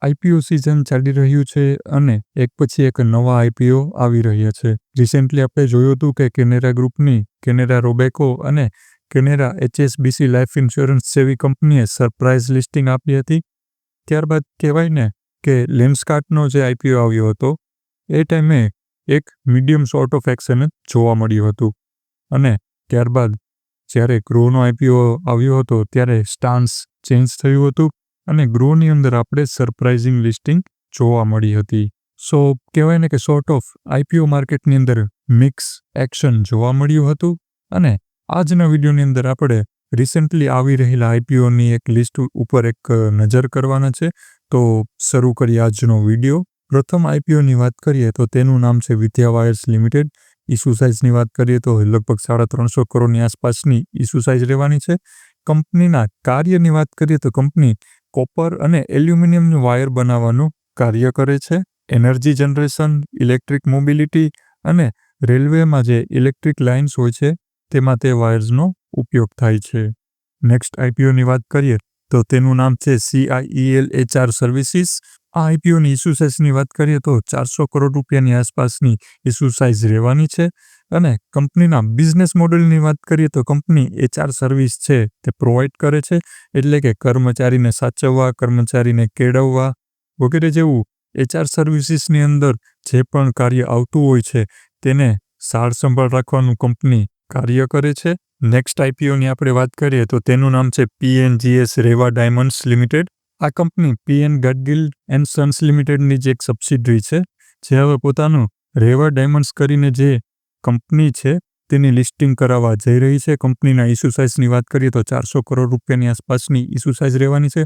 IPO season ચાલી રહ્યું છે અને એક પછી એક નવા આઈપીઓ આવી રહ્યા છે. રિસેન્ટલી આપણે જોયું હતું કે કેનેરા ગ્રુપની કેનેરા રોબેકો અને કેનેરા એચએસબીસી લાઈફ ઇન્સ્યોરન્સ જેવી કંપનીએ સરપ્રાઇઝ લિસ્ટિંગ આપી હતી. ત્યારબાદ કહેવાય ને કે લેન્સકાર્ટનો જે આઈપીઓ આવ્યો હતો એ ટાઈમે એક મીડિયમ સોર્ટ ઓફ એક્શન જોવા મળ્યું હતું અને ત્યારબાદ જ્યારે ગ્રોનો આઈપીઓ આવ્યો હતો ત્યારે સ્ટાન્સ ચેન્જ થયું હતું અને ગ્રોની અંદર આપણે સરપ્રાઇઝિંગ લિસ્ટિંગ જોવા મળી હતી. સો કહેવાય ને કે સોર્ટ ઓફ આઈપીઓ માર્કેટની અંદર મિક્સ એક્શન જોવા મળ્યું હતું અને આજના વિડીયોની અંદર આપણે રિસેન્ટલી આવી રહેલા આઈપીઓની એક લિસ્ટ ઉપર એક નજર કરવાના છે. તો શરૂ કરીએ આજનો વિડીયો. પ્રથમ આઈપીઓની વાત કરીએ તો તેનું નામ છે વિદ્યા વાયર્સ લિમિટેડ. ઇસ્યુ સાઇઝની વાત કરીએ તો લગભગ 350 કરોડની આસપાસની ઇસ્યુ સાઇઝ રહેવાની છે. કંપનીના કાર્યની વાત કરીએ તો કંપની કોપર અને એલ્યુમિનિયમનું વાયર બનાવવાનું કાર્ય કરે છે. એનર્જી જનરેશન, ઇલેક્ટ્રિક મોબિલિટી અને રેલવેમાં જે ઇલેક્ટ્રિક લાઇન્સ હોય છે તેમાં તે વાયર્સનો ઉપયોગ થાય છે. નેક્સ્ટ આઈપીઓની વાત કરીએ તો તેનું નામ છે CIEL HR સર્વિસીસ. આ આઈપીઓની ઇસ્યુ સાઇઝની વાત કરીએ તો 400 કરોડ રૂપિયાની આસપાસની ઇસ્યુ સાઇઝ રહેવાની છે અને કંપનીના બિઝનેસ મોડેલની વાત કરીએ તો કંપની HR સર્વિસ છે તે પ્રોવાઈડ કરે છે. એટલે કે કર્મચારીને સાચવવા, કર્મચારીને કેળવવા વગેરે જેવું HR સર્વિસીસની અંદર જે પણ કાર્ય આવતું હોય છે તેને સાર સંભાળ રાખવાનું કંપની કાર્ય કરે છે. નેક્સ્ટ આઈપીઓની આપણે વાત કરીએ તો તેનું નામ છે PNGS રેવા ડાયમંડ્સ લિમિટેડ. આ કંપની PN ગડગિલ એન્ડ સન્સ લિમિટેડની જે એક સબસિડરી છે જે હવે પોતાનું રેવા ડાયમંડ્સ કરીને જે કંપની છે તેની લિસ્ટિંગ કરાવવા જઈ રહી છે. કંપનીના ઇસ્યુ સાઇઝની વાત કરીએ તો 400 કરોડ રૂપિયાની આસપાસની ઇસ્યુ સાઇઝ રહેવાની છે.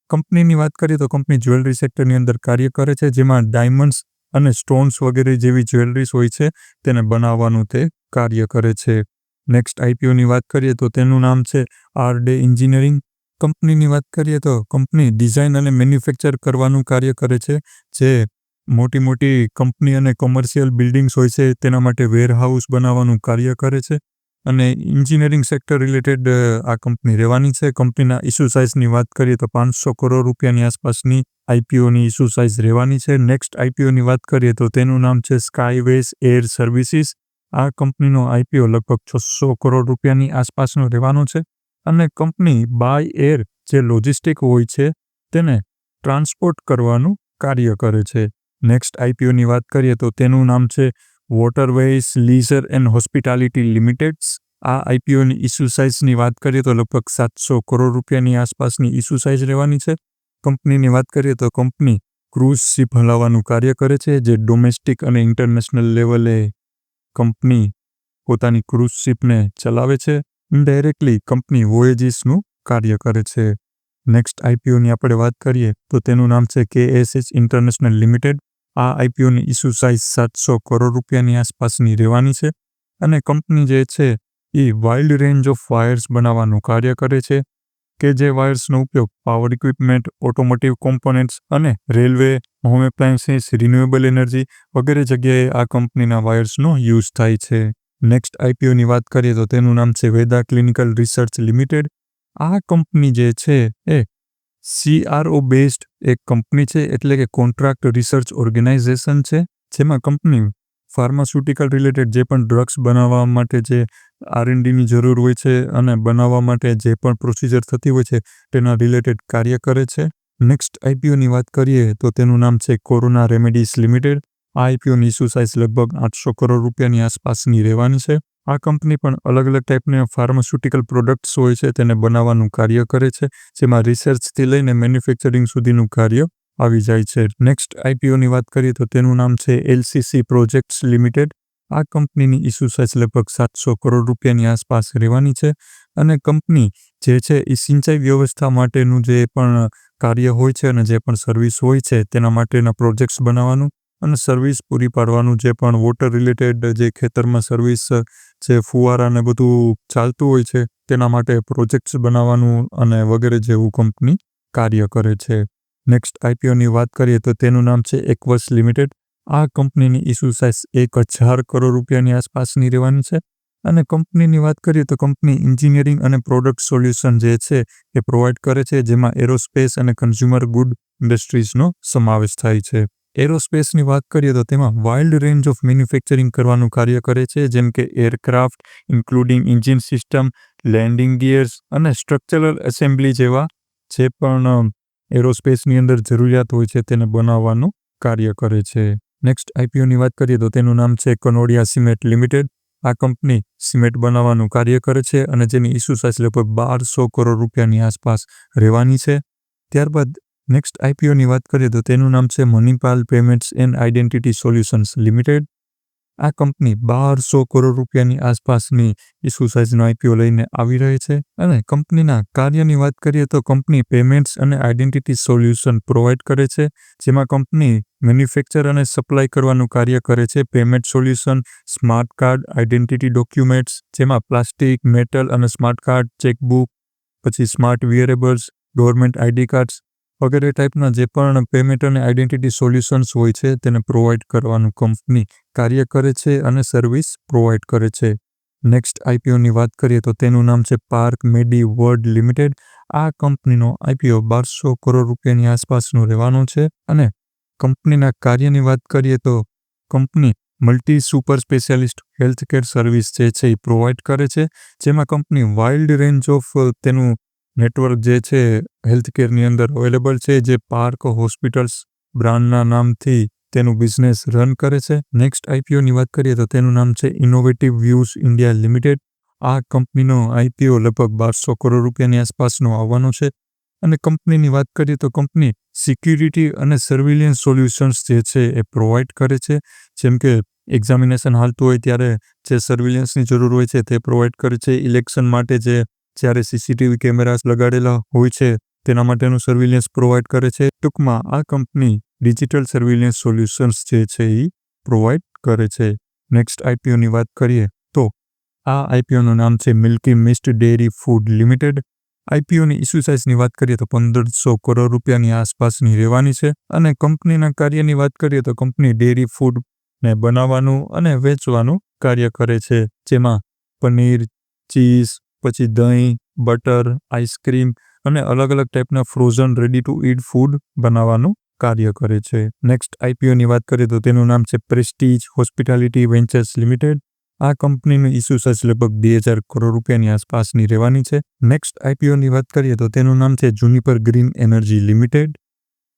કંપનીની વાત કરીએ તો કંપની જ્વેલરી સેક્ટરની અંદર કાર્ય કરે છે જેમાં ડાયમંડ્સ અને સ્ટોન્સ વગેરે જેવી જ્વેલરીઝ હોય છે તેને બનાવવાનું તે કાર્ય કરે છે. નેક્સ્ટ આઈપીઓની વાત કરીએ તો તેનું નામ છે આરડે એન્જિનિયરિંગ. કંપનીની વાત કરીએ તો કંપની ડિઝાઇન અને મેન્યુફેક્ચર કરવાનું કાર્ય કરે છે. જે મોટી મોટી કંપની અને કોમર્શિયલ બિલ્ડિંગ્સ હોય છે તેના માટે વેરહાઉસ બનાવવાનું કાર્ય કરે છે અને એન્જિનિયરિંગ સેક્ટર રિલેટેડ આ કંપની રહેવાની છે. કંપનીના ઇસ્યુ સાઇઝની વાત કરીએ તો 500 કરોડ રૂપિયાની આસપાસની આઈપીઓની ઇસ્યુ સાઇઝ રહેવાની છે. નેક્સ્ટ આઈપીઓની વાત કરીએ તો તેનું નામ છે સ્કાયવેઝ એર સર્વિસીસ. આ કંપનીનો આઈપીઓ લગભગ 600 કરોડ રૂપિયાની આસપાસનો રહેવાનો છે અને કંપની બાય એર જે લોજિસ્ટિક હોય છે તેને ટ્રાન્સપોર્ટ કરવાનું કાર્ય કરે છે. નેક્સ્ટ આઈપીઓની વાત કરીએ તો તેનું નામ છે વોટરવેઝ લીઝર એન્ડ હોસ્પિટાલિટી લિમિટેડ્સ. આ આઈપીઓની ઇસ્યુ સાઇઝની વાત કરીએ તો લગભગ 700 કરોડ રૂપિયાની આસપાસની ઇસ્યુ સાઇઝ રહેવાની છે. કંપનીની વાત કરીએ તો કંપની ક્રૂઝ શિપ હલાવવાનું કાર્ય કરે છે જે ડોમેસ્ટિક અને ઇન્ટરનેશનલ લેવલે કંપની પોતાની ક્રૂઝ શિપને ચલાવે છે. ઇનડાયરેક્ટલી કંપની વોયેજીસનું કાર્ય કરે છે. નેક્સ્ટ આઈપીઓની આપણે વાત કરીએ તો તેનું નામ છે KSH ઇન્ટરનેશનલ લિમિટેડ. આ આઈપીઓની ઇસ્યુ સાઇઝ 700 કરોડ રૂપિયાની આસપાસની રહેવાની છે અને કંપની જે છે એ વાઇલ્ડ રેન્જ ઓફ વાયર્સ બનાવવાનું કાર્ય કરે છે કે જે વાયર્સનો ઉપયોગ પાવર ઇક્વિપમેન્ટ, ઓટોમોટિવ કોમ્પોનેન્ટ્સ અને railway, home appliances, renewable energy વગેરે જગ્યાએ આ કંપનીના વાયર્સનો યુઝ થાય છે. નેક્સ્ટ આઈપીઓની વાત કરીએ તો તેનું નામ છે વેદા ક્લિનિકલ રિસર્ચ લિમિટેડ. આ કંપની જે છે એ CRO બેઝડ એક કંપની છે એટલે કે કોન્ટ્રાક્ટ રિસર્ચ ઓર્ગેનાઇઝેશન છે જેમાં કંપની ફાર્માસ્યુટિકલ રિલેટેડ જે પણ ડ્રગ્સ બનાવવા માટે જે R&Dની જરૂર હોય છે અને બનાવવા માટે જે પણ પ્રોસિજર થતી હોય છે તેના રિલેટેડ કાર્ય કરે છે. નેક્સ્ટ આઈપીઓની વાત કરીએ તો તેનું નામ છે કોરોના રેમેડીઝ લિમિટેડ. આ આઈપીઓની ઇસ્યુ સાઇઝ લગભગ 800 કરોડ રૂપિયાની આસપાસની રહેવાની છે. આ કંપની પણ અલગ અલગ ટાઈપના ફાર્માસ્યુટિકલ પ્રોડક્ટ્સ હોય છે તેને બનાવવાનું કાર્ય કરે છે જેમાં રિસર્ચથી લઈને મેન્યુફેક્ચરિંગ સુધીનું કાર્ય આવી જાય છે. નેક્સ્ટ આઈપીઓની વાત કરીએ તો તેનું નામ છે LCC પ્રોજેક્ટ્સ લિમિટેડ. આ કંપનીની ઇસ્યુ સાઇઝ લગભગ 700 કરોડ રૂપિયાની આસપાસ રહેવાની છે અને કંપની જે છે એ સિંચાઈ વ્યવસ્થા માટેનું જે પણ કાર્ય હોય છે અને જે પણ સર્વિસ હોય છે તેના માટેના પ્રોજેક્ટ્સ બનાવવાનું અને સર્વિસ પૂરી પાડવાનું જે પણ વોટર રિલેટેડ જે ખેતરમાં સર્વિસ જે ફુવારા ને બધું ચાલતું હોય છે તેના માટે પ્રોજેક્ટ્સ બનાવવાનું અને વગેરે જેવું કંપની કાર્ય કરે છે. નેક્સ્ટ આઈપીઓની વાત કરીએ તો તેનું નામ છે એક્વસ લિમિટેડ. આ કંપનીની ઇસ્યુ સાઇઝ 1000 કરોડ રૂપિયાની આસપાસની રહેવાની છે અને કંપનીની વાત કરીએ તો કંપની એન્જિનિયરિંગ અને પ્રોડક્ટ સોલ્યુશન જે છે એ પ્રોવાઈડ કરે છે, જેમાં એરોસ્પેસ અને કન્ઝ્યુમર ગુડ ઇન્ડસ્ટ્રીઝનો સમાવેશ થાય છે. એરોસ્પેસની વાત કરીએ તો તેમાં વાઇલ્ડ રેન્જ ઓફ મેન્યુફેક્ચરિંગ કરવાનું કાર્ય કરે છે, જેમ કે aircraft, including engine system, landing gears અને સ્ટ્રક્ચરલ એસેમ્બલી જેવા જે પણ એરોસ્પેસની અંદર જરૂરિયાત હોય છે તેને બનાવવાનું કાર્ય કરે છે. નેક્સ્ટ આઈપીઓની વાત કરીએ તો તેનું નામ છે કનોડિયા સિમેન્ટ લિમિટેડ. આ કંપની સિમેન્ટ બનાવવાનું કાર્ય કરે છે અને જેની ઇસ્યુ સાઇઝ લગભગ 1200 કરોડ રૂપિયાની આસપાસ રહેવાની છે. ત્યારબાદ નેક્સ્ટ આઈપીઓની વાત કરીએ તો તેનું નામ છે Manipal payments and identity solutions limited. આ કંપની 1200 કરોડ રૂપિયાની આસપાસની ઇસ્યુ સાઇઝનો આઈપીઓ લઈને આવી રહી છે અને કંપનીના કાર્યની વાત કરીએ તો કંપની પેમેન્ટ્સ અને આઇડેન્ટિટી સોલ્યુશન પ્રોવાઈડ કરે છે, જેમાં કંપની મેન્યુફેક્ચર અને સપ્લાય કરવાનું કાર્ય કરે છે. Payment solution, smart card, identity documents, જેમાં પ્લાસ્ટિક, મેટલ અને સ્માર્ટ કાર્ડ, ચેકબુક, પછી સ્માર્ટ વિયરેબલ્સ, ગવર્મેન્ટ આઈડી કાર્ડ્સ વગેરે ટાઈપના જે પણ પેમેન્ટ અને આઇડેન્ટિટી સોલ્યુશન્સ હોય છે તેને પ્રોવાઈડ કરવાનું કંપની કાર્ય કરે છે અને સર્વિસ પ્રોવાઈડ કરે છે. નેક્સ્ટ આઈપીઓની વાત કરીએ તો તેનું નામ છે પાર્ક મેડી વર્લ્ડ લિમિટેડ. આ કંપનીનો આઈપીઓ 1200 કરોડ રૂપિયાની આસપાસનું રહેવાનું છે અને કંપનીના કાર્યની વાત કરીએ તો company multi super specialist healthcare service જે છે એ પ્રોવાઈડ કરે છે, જેમાં કંપની વાઇલ્ડ રેન્જ ઓફ તેનું નેટવર્ક જે છે હેલ્થકેરની અંદર અવેલેબલ છે, જે પાર્ક હોસ્પિટલ્સ બ્રાન્ડના નામથી તેનું બિઝનેસ રન કરે છે. નેક્સ્ટ આઈપીઓની વાત કરીએ તો તેનું નામ છે ઇનોવેટિવ વ્યૂઝ ઇન્ડિયા લિમિટેડ. આ કંપનીનો આઈપીઓ લગભગ 1200 કરોડ રૂપિયાની આસપાસનો આવવાનો છે અને કંપનીની વાત કરીએ તો કંપની સિક્યુરિટી અને સર્વિલિયન્સ સોલ્યુશન્સ જે છે એ પ્રોવાઈડ કરે છે, જેમ કે એક્ઝામિનેશન હાલતું હોય ત્યારે જે સર્વિલિયન્સની જરૂર હોય છે તે પ્રોવાઈડ કરે છે. ઇલેક્શન માટે જ્યારે સીસીટીવી કેમેરાસ લગાડેલા હોય છે તેના માટેનું સર્વિલિયન્સ પ્રોવાઈડ કરે છે. ટૂંકમાં આ કંપની ડિજિટલ સર્વિલિયન્સ સોલ્યુશન્સ જે છે એ પ્રોવાઈડ કરે છે. નેક્સ્ટ આઈપીઓની વાત કરીએ તો આ આઈપીઓનું નામ છે Milky Mist Dairy Food Limited. આઈપીઓની ઇસ્યુ સાઇઝની વાત કરીએ તો 1500 કરોડ રૂપિયાની આસપાસની રહેવાની છે અને કંપનીના કાર્યની વાત કરીએ તો કંપની ડેરી ફૂડને બનાવવાનું અને વેચવાનું કાર્ય કરે છે, જેમાં પનીર, ચીઝ, પછી દહીં, બટર, આઈસ્ક્રીમ અને અલગ અલગ ટાઈપના frozen ready to eat food બનાવવાનું કાર્ય કરે છે. નેક્સ્ટ આઈપીઓની વાત કરીએ તો તેનું નામ છે પ્રેસ્ટીજ હોસ્પિટાલિટી વેન્ચર્સ લિમિટેડ. આ કંપનીનું ઇસ્યુ સાઇઝ લગભગ 2000 કરોડ રૂપિયાની આસપાસની રહેવાની છે. નેક્સ્ટ આઈપીઓની વાત કરીએ તો તેનું નામ છે જુનિપર ગ્રીન એનર્જી લિમિટેડ.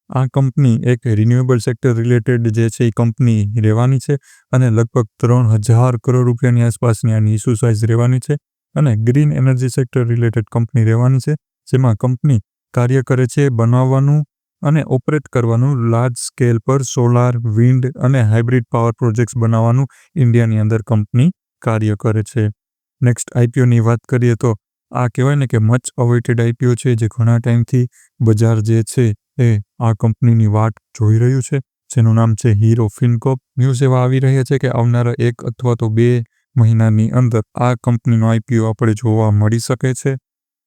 આ કંપની એક રિન્યુએબલ સેક્ટર રિલેટેડ જે છે એ કંપની રહેવાની છે અને લગભગ 3000 કરોડ રૂપિયાની આસપાસની આની ઇસ્યુ સાઇઝ રહેવાની છે અને green energy sector related company રહેવાની છે, જેમાં કંપની કાર્ય કરે છે બનાવવાનું અને ઓપરેટ કરવાનું લાર્જ સ્કેલ પર સોલાર, વિન્ડ અને હાઇબ્રિડ પાવર પ્રોજેક્ટ્સ બનાવવાનું ઇન્ડિયાની અંદર કંપની કાર્ય કરે છે. નેક્સ્ટ આઈપીઓની વાત કરીએ તો આ કહેવાય ને કે મચ અવેઇટેડ આઈપીઓ છે, જે ઘણા ટાઈમથી બજાર જે છે એ આ કંપનીની વાટ જોઈ રહ્યું છે, જેનું નામ છે હીરો ફિનકોર્પ. ન્યૂઝ એવા આવી રહ્યા છે કે આવનારા 1 અથવા તો 2 મહિનાની અંદર આ કંપનીનો આઈપીઓ આપણે જોવા મળી શકે છે.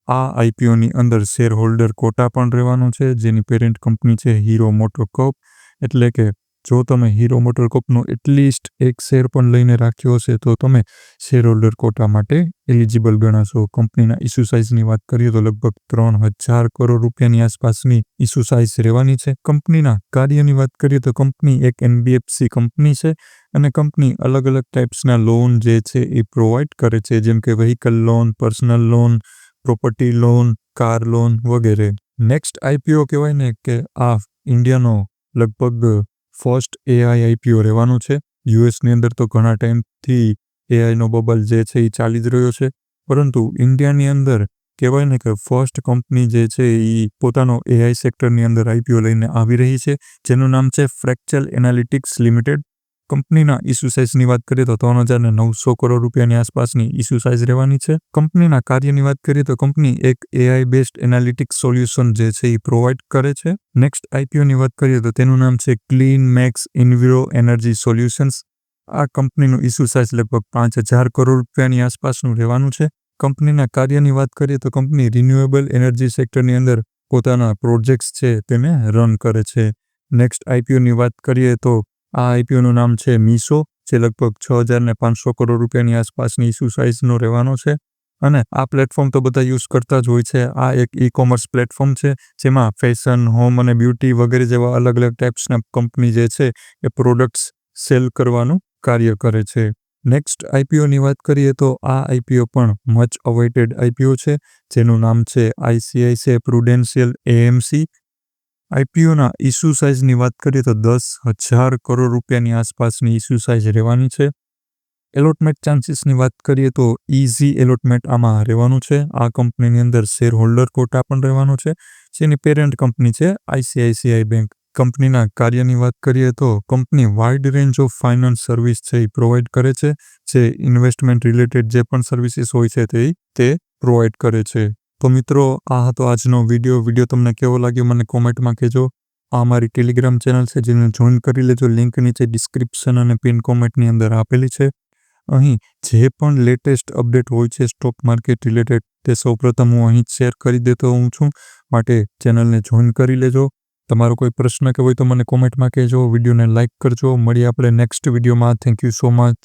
આ આઈપીઓની અંદર શેર હોલ્ડર કોટા પણ રહેવાનો છે, જેની પેરેન્ટ કંપની છે હીરો મોટોકોર્પ. એટલે કે જો તમે હીરો મોટોકોર્પનો એટલીસ્ટ એક શેર પણ લઈને રાખ્યો હશે તો તમે શેર હોલ્ડર કોટા માટે એલિજિબલ ગણાશો. કંપનીના ઇસ્યુ સાઇઝની વાત કરીએ તો લગભગ 3000 કરોડ રૂપિયાની આસપાસની ઇસ્યુ સાઇઝ રહેવાની છે. કંપનીના કાર્યની વાત કરીએ તો કંપની એક એનબીએફસી કંપની છે અને કંપની અલગ અલગ ટાઈપ્સના લોન જે છે એ પ્રોવાઈડ કરે છે, જેમ કે vehicle loan, personal loan, property loan, car loan વગેરે. નેક્સ્ટ આઈપીઓ કહેવાય ને કે આ ઇન્ડિયાનો લગભગ ફર્સ્ટ એઆઈ આઈપીઓ રહેવાનું છે. યુએસની અંદર તો ઘણા ટાઈમથી એઆઈનો બબલ જે છે એ ચાલી જ રહ્યો છે, પરંતુ ઇન્ડિયાની અંદર કહેવાય ને કે ફર્સ્ટ કંપની જે છે એ પોતાનો એઆઈ સેક્ટરની અંદર આઈપીઓ લઈને આવી રહી છે, જેનું નામ છે ફ્રેક્ચર એનાલિટિક્સ લિમિટેડ. કંપનીના ઇસ્યુ સાઇઝની વાત કરીએ તો 3900 કરોડ રૂપિયાની આસપાસની ઇસ્યુ સાઇઝ રહેવાની છે. કંપનીના કાર્યની વાત કરીએ તો કંપની એક એઆઈ બેસ્ડ એનાલિટિક્સ સોલ્યુશન જે છે એ પ્રોવાઈડ કરે છે. નેક્સ્ટ આઈપીઓની વાત કરીએ તો તેનું નામ છે ક્લીન મેક્સ ઇન્વિરો એનર્જી સોલ્યુશન્સ. આ કંપનીનું ઇસ્યુ સાઇઝ લગભગ 5000 કરોડ રૂપિયાની આસપાસનું રહેવાનું છે. કંપનીના કાર્યની વાત કરીએ તો કંપની રિન્યુએબલ એનર્જી સેક્ટરની અંદર પોતાના પ્રોજેક્ટ્સ છે તેને રન કરે છે. નેક્સ્ટ આઈપીઓની વાત કરીએ તો આ આઈપીઓનું નામ છે મીશો, જે લગભગ 6,500 કરોડ રૂપિયાની આસપાસની ઇશ્યુ સાઇઝનો રહેવાનો છે. અને આ પ્લેટફોર્મ તો બધા યુઝ કરતા જ હોય છે. આ એક ઈ-કોમર્સ પ્લેટફોર્મ છે, જેમાં ફેશન, હોમ અને બ્યુટી વગેરે જેવા અલગ-અલગ ટાઈપ્સના કંપની જે છે એ પ્રોડક્ટ્સ સેલ કરવાનું કાર્ય કરે છે. નેક્સ્ટ આઈપીઓની વાત કરીએ તો આ આઈપીઓ પણ મચ અવોઇટેડ આઈપીઓ છે, જેનું નામ છે આઈસીઆઈસીઆઈ પ્રુડેન્શિયલ એએમસી. આઈપીઓના ઇશ્યુ સાઇઝની વાત કરીએ તો 10,000 કરોડ રૂપિયાની આસપાસની ઇશ્યુ સાઇઝ રહેવાની છે. એલોટમેન્ટ ચાન્સીસની વાત કરીએ તો ઇઝી એલોટમેન્ટ આમાં રહેવાનું છે. આ કંપનીની અંદર શેર હોલ્ડર કોટા પણ રહેવાનો છે, જેની પેરેન્ટ કંપની છે આઈસીઆઈસીઆઈ બેંક. કંપનીના કાર્યની વાત કરીએ તો company wide range of finance service છે એ પ્રોવાઈડ કરે છે, જે ઇન્વેસ્ટમેન્ટ રિલેટેડ જે પણ સર્વિસીસ હોય છે તે પ્રોવાઈડ કરે છે. તો મિત્રો, આ હતો આજનો વિડીયો તમને કેવો લાગ્યો મને કોમેન્ટમાં કહેજો. આ અમારી ટેલિગ્રામ ચેનલ છે, જેને જોઈન કરી લેજો. લિંક નીચે ડિસ્ક્રિપ્શન અને પિન કોમેન્ટની અંદર આપેલી છે. અહીં જે પણ લેટેસ્ટ અપડેટ હોય છે સ્ટોક માર્કેટ રિલેટેડ, તે સૌપ્રથમ હું અહીં શેર કરી દેતો હોઉં છું. માટે ચેનલને જોઈન કરી લેજો. તમારો કોઈ પ્રશ્ન કે હોય તો મને કોમેન્ટમાં કહેજો. વિડીયોને લાઇક કરજો. મળીએ આપણે નેક્સ્ટ વિડીયોમાં. Thank you so much.